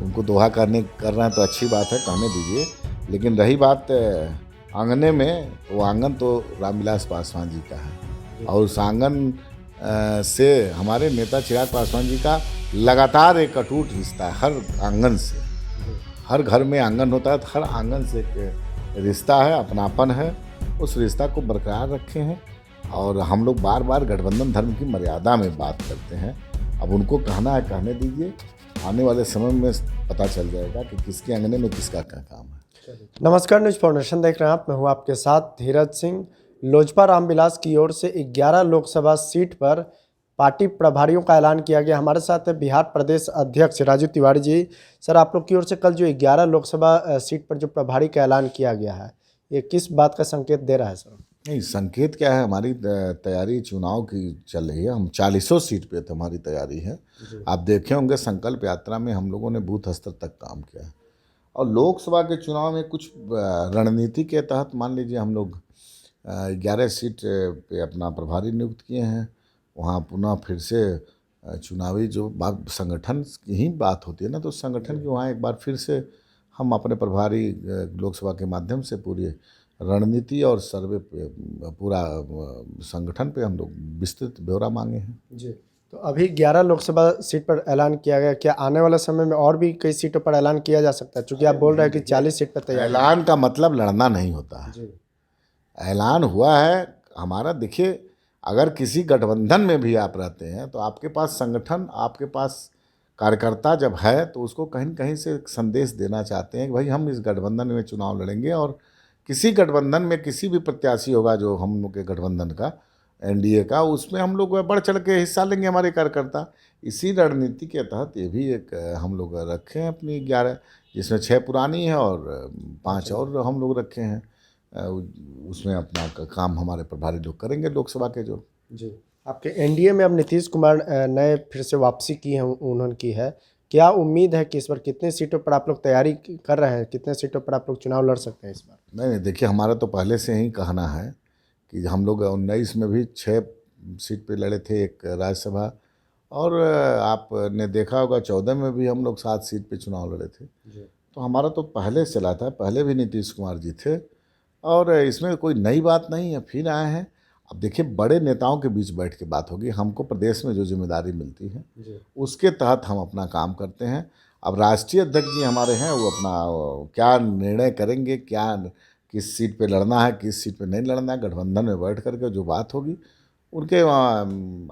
उनको दोहा करना है तो अच्छी बात है, कहने दीजिए। लेकिन रही बात आंगने में, वो आंगन तो रामविलास पासवान जी का है और उस आंगन से हमारे नेता चिराग पासवान जी का लगातार एक अटूट रिश्ता है हर आंगन से। हर घर में आंगन होता है तो हर आंगन से एक रिश्ता है, अपनापन है। उस रिश्ता को बरकरार रखे हैं और हम लोग बार बार गठबंधन धर्म की मर्यादा में बात करते हैं। अब उनको कहना है, कहने दीजिए। आने वाले समय में पता चल जाएगा कि किसके आंगने में किसका क्या काम है। नमस्कार, न्यूज़ फाउंडेशन देख रहे हैं आप। मैं हूं आपके साथ धीरज सिंह। लोजपा रामविलास की ओर से 11 लोकसभा सीट पर पार्टी प्रभारियों का ऐलान किया गया। हमारे साथ है बिहार प्रदेश अध्यक्ष राजू तिवारी जी। सर, आप लोग की ओर से कल जो 11 लोकसभा सीट पर जो प्रभारी का ऐलान किया गया है, ये किस बात का संकेत दे रहा है सर? नहीं, संकेत क्या है, हमारी तैयारी चुनाव की चल रही है। हम 40 सीट पे तो हमारी तैयारी है। आप देखे होंगे संकल्प यात्रा में हम लोगों ने बूथ स्तर तक काम किया है और लोकसभा के चुनाव में कुछ रणनीति के तहत मान लीजिए हम लोग 11 सीट पे अपना प्रभारी नियुक्त किए हैं। वहाँ पुनः फिर से चुनावी जो बात संगठन की ही बात होती है ना, तो संगठन की वहाँ एक बार फिर से हम अपने प्रभारी लोकसभा के माध्यम से पूरी रणनीति और सर्वे पे पूरा संगठन पे हम लोग विस्तृत ब्यौरा मांगे हैं जी। तो अभी 11 लोकसभा सीट पर ऐलान किया गया, क्या आने वाले समय में और भी कई सीटों पर ऐलान किया जा सकता है? चूँकि आप बोल रहे हैं कि 40 सीट पर तैयार। ऐलान का मतलब लड़ना नहीं होता है। जी ऐलान हुआ है हमारा। देखिए, अगर किसी गठबंधन में भी आप रहते हैं तो आपके पास संगठन, आपके पास कार्यकर्ता जब है तो उसको कहीं न कहीं से एक संदेश देना चाहते हैं कि भाई हम इस गठबंधन में चुनाव लड़ेंगे और किसी गठबंधन में किसी भी प्रत्याशी होगा जो हम लोग के गठबंधन का, एनडीए का, उसमें हम लोग बढ़ चढ़ के हिस्सा लेंगे हमारे कार्यकर्ता। इसी रणनीति के तहत ये भी एक हम लोग रखे हैं अपनी 11, जिसमें 6 पुरानी है और 5 और हम लोग रखे हैं। उसमें अपना काम हमारे प्रभारी लोग करेंगे लोकसभा के जो। जी। आपके एनडीए में अब नीतीश कुमार नए फिर से वापसी की है, उन्होंने की है। क्या उम्मीद है कि इस बार कितने सीटों पर आप लोग तैयारी कर रहे हैं? कितने सीटों पर आप लोग चुनाव लड़ सकते हैं इस बार? नहीं, देखिए, हमारा तो पहले से ही कहना है कि हम लोग 19 में भी 6 सीट पे लड़े थे, एक राज्यसभा, और आपने देखा होगा 14 में भी हम लोग 7 सीट पे चुनाव लड़े थे। तो हमारा तो पहले से चला था, पहले भी नीतीश कुमार जी थे और इसमें कोई नई बात नहीं है। फिर आए हैं। अब देखिए, बड़े नेताओं के बीच बैठ के बात होगी। हमको प्रदेश में जो जिम्मेदारी मिलती है उसके तहत हम अपना काम करते हैं। अब राष्ट्रीय अध्यक्ष जी हमारे हैं, वो अपना क्या निर्णय करेंगे, क्या किस सीट पे लड़ना है, किस सीट पे नहीं लड़ना है, गठबंधन में बैठ करके जो बात होगी उनके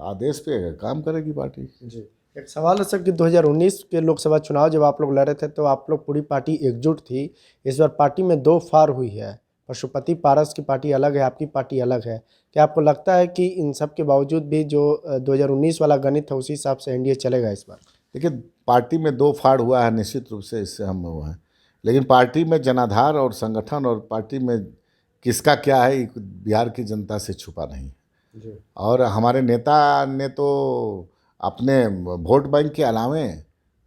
आदेश पे काम करेगी पार्टी। जी। एक सवाल है सर कि 2019 के लोकसभा चुनाव जब आप लोग लड़े थे तो आप लोग पूरी पार्टी एकजुट थी। इस बार पार्टी में 2 फाड़ हुई है। पशुपति पारस की पार्टी अलग है, आपकी पार्टी अलग है। क्या आपको लगता है कि इन सब के बावजूद भी जो 2019 वाला गणित है उसी हिसाब से एनडीए चलेगा इस बार? देखिए, पार्टी में 2 फाड़ हुआ है, निश्चित रूप से इससे हम वो हैं। लेकिन पार्टी में जनाधार और संगठन और पार्टी में किसका क्या है, ये बिहार की जनता से छुपा नहीं। जी। और हमारे नेता ने तो अपने वोट बैंक के अलावे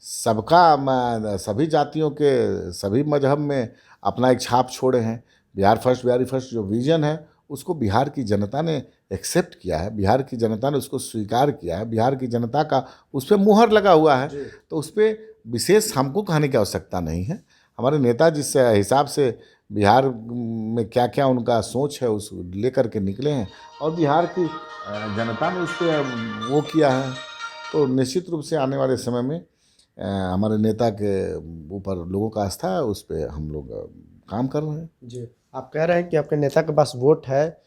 सभी जातियों के, सभी मजहब में अपना एक छाप छोड़े हैं। बिहार फर्स्ट, बिहारी फर्स्ट जो विजन है उसको बिहार की जनता ने एक्सेप्ट किया है, बिहार की जनता ने उसको स्वीकार किया है, बिहार की जनता का उस पर मुहर लगा हुआ है। तो उस पर विशेष हमको कहने की आवश्यकता नहीं है। हमारे नेता जिस हिसाब से बिहार में क्या क्या उनका सोच है उस लेकर के निकले हैं और बिहार की जनता ने उस पर वो किया है। तो निश्चित रूप से आने वाले समय में हमारे नेता के ऊपर लोगों का आस्था है, उस पर हम लोग काम कर रहे हैं। जी। आप कह रहे हैं कि आपके नेता के पास वोट है।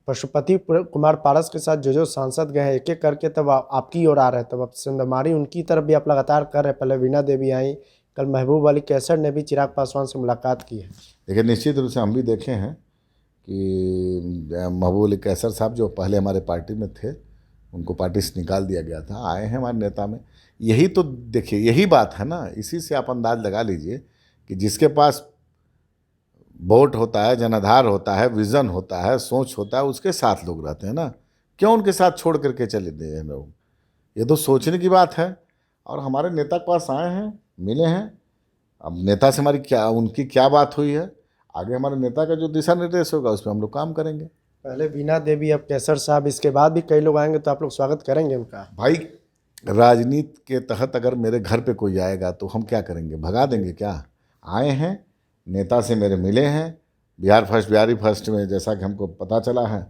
पशुपति कुमार पारस के साथ जो सांसद गए हैं एक एक करके, तब आपकी ओर आ रहे हैं, तब आप सिंधमारी उनकी तरफ भी आप लगातार कर रहे हैं। पहले वीणा देवी आई, कल महबूब अली कैसर ने भी चिराग पासवान से मुलाकात की है। देखिए, निश्चित रूप से हम भी देखे हैं कि महबूब अली कैसर साहब जो पहले हमारे पार्टी में थे, उनको पार्टी से निकाल दिया गया था, आए हैं हमारे नेता में। यही तो देखिए, यही बात है ना। इसी से आप अंदाज लगा लीजिए कि जिसके पास वोट होता है, जनाधार होता है, विज़न होता है, सोच होता है, उसके साथ लोग रहते हैं ना। क्यों उनके साथ छोड़ करके चले गए लोग? ये तो सोचने की बात है। और हमारे नेता के पास आए हैं, मिले हैं। अब नेता से हमारी क्या, उनकी क्या बात हुई है, आगे हमारे नेता का जो दिशा निर्देश होगा उस पर हम लोग काम करेंगे। पहले वीणा देवी, अब कैसर साहब, इसके बाद भी कई लोग आएंगे तो आप लोग स्वागत करेंगे उनका? भाई, राजनीति के तहत अगर मेरे घर पे कोई आएगा तो हम क्या करेंगे, भगा देंगे क्या? आए हैं, नेता से मेरे मिले हैं, बिहारी फर्स्ट में जैसा कि हमको पता चला है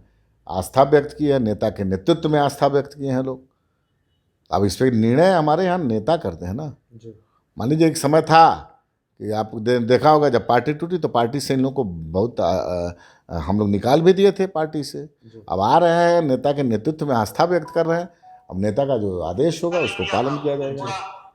आस्था व्यक्त की है, नेता के नेतृत्व में आस्था व्यक्त किए हैं लोग। अब इस पर निर्णय हमारे यहाँ नेता करते हैं ना। मान लीजिए एक समय था कि आप देखा होगा जब पार्टी टूटी तो पार्टी से इन लोगों को बहुत हम लोग निकाल भी दिए थे पार्टी से। अब आ रहे हैं, नेता के नेतृत्व में आस्था व्यक्त कर रहे हैं, अब नेता का जो आदेश होगा उसको पालन किया जाएगा।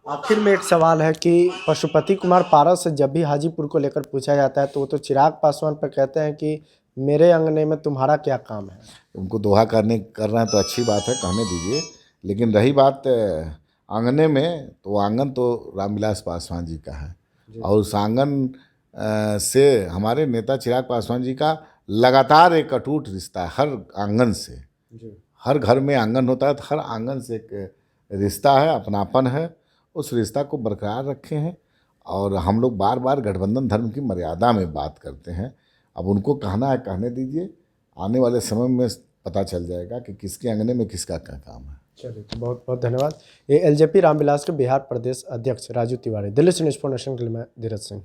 आखिर में एक सवाल है कि पशुपति कुमार पारस से जब भी हाजीपुर को लेकर पूछा जाता है तो वो तो चिराग पासवान पर कहते हैं कि मेरे अंगने में तुम्हारा क्या काम है। उनको दोहा कर रहे हैं तो अच्छी बात है, कहने दीजिए। लेकिन रही बात आंगने में, तो आंगन तो रामविलास पासवान जी का है और उस आंगन से हमारे नेता चिराग पासवान जी का लगातार एक अटूट रिश्ता है हर आंगन से। हर घर में आंगन होता है तो हर आंगन से एक रिश्ता है, अपनापन है, उस रिश्ता को बरकरार रखे हैं। और हम लोग बार बार गठबंधन धर्म की मर्यादा में बात करते हैं। अब उनको कहना है, कहने दीजिए, आने वाले समय में पता चल जाएगा कि किसके अंगने में किसका क्या काम है। चलिए, तो बहुत बहुत धन्यवाद। ये एलजेपी रामविलास के बिहार प्रदेश अध्यक्ष राजू तिवारी। दिल्ली से न्यूज़ फॉर नेशन के लिए मैं धीरज सिंह।